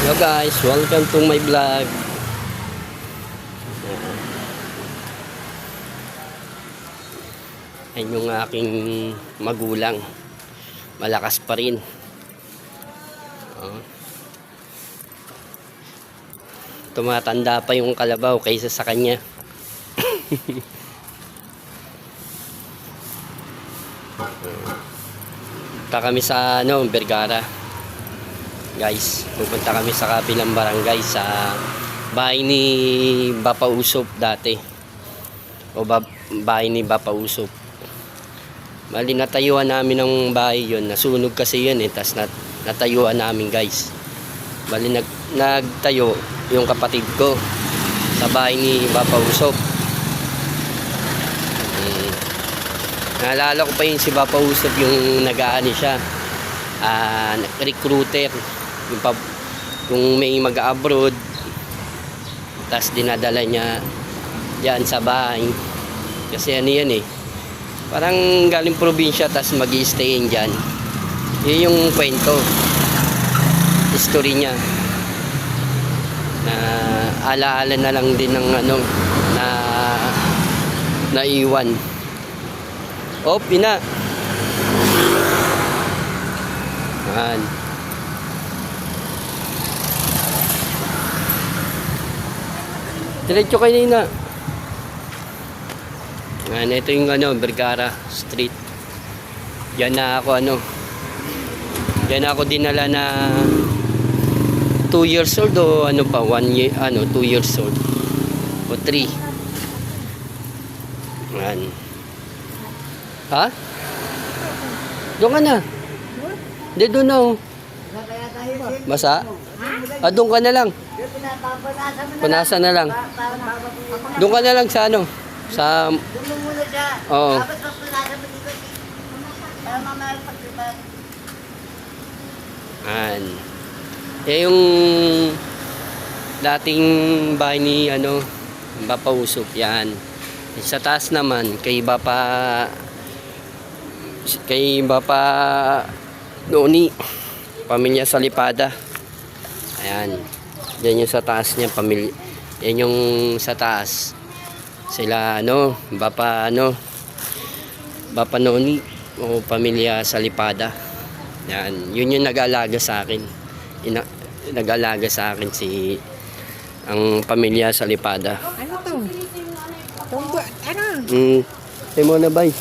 Hello guys, welcome to my vlog. Ayan yung aking magulang. Malakas pa rin. Tumatanda pa yung kalabaw kaysa sa kanya. Punta kami sa Vergara. Guys, pupunta kami sa kabilang barangay sa bahay ni Bapa Usop dati. O bahay ni Bapa Usop. Mali natayuan namin ng bahay yun. Nasunog kasi yun tas natayuan namin guys. Mali nagtayo yung kapatid ko sa bahay ni Bapa Usop. Naalala ko pa yun si Bapa Usop yung nag-aani siya. Recruiter. Kung may mag-abroad tas dinadala niya yan sa bahay kasi ano yan parang galing probinsya tas mag-i-stayin dyan. Yun yung kwento, history niya na alaala na lang din ng na naiwan. Pina yan. Diretso kayo na. Yan, ito yung Vergara Street. Diyan na ako Diyan na ako dinala na 2 years old o 1 year, 2 years old o 3. Yan. Ha? Doon ka na. Hindi doon na. Basa? Doon ka na lang. Punasan na lang. Doon ka na lang sa sa oo. Yung dating bahay ni Bapa Usop yan. Sa taas naman kay Bapa Noni, pamilya Salipada. Ayan. Yan yung sa taas niya, pamilya. Yan yung sa taas. Sila Bapa Noni o pamilya Salipada. Yan, yun yung nag-aalaga sa akin. Nag-aalaga sa akin ang pamilya Salipada. Ano to? Tunggu, ano? Ay mo na bay.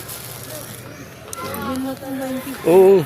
Oo.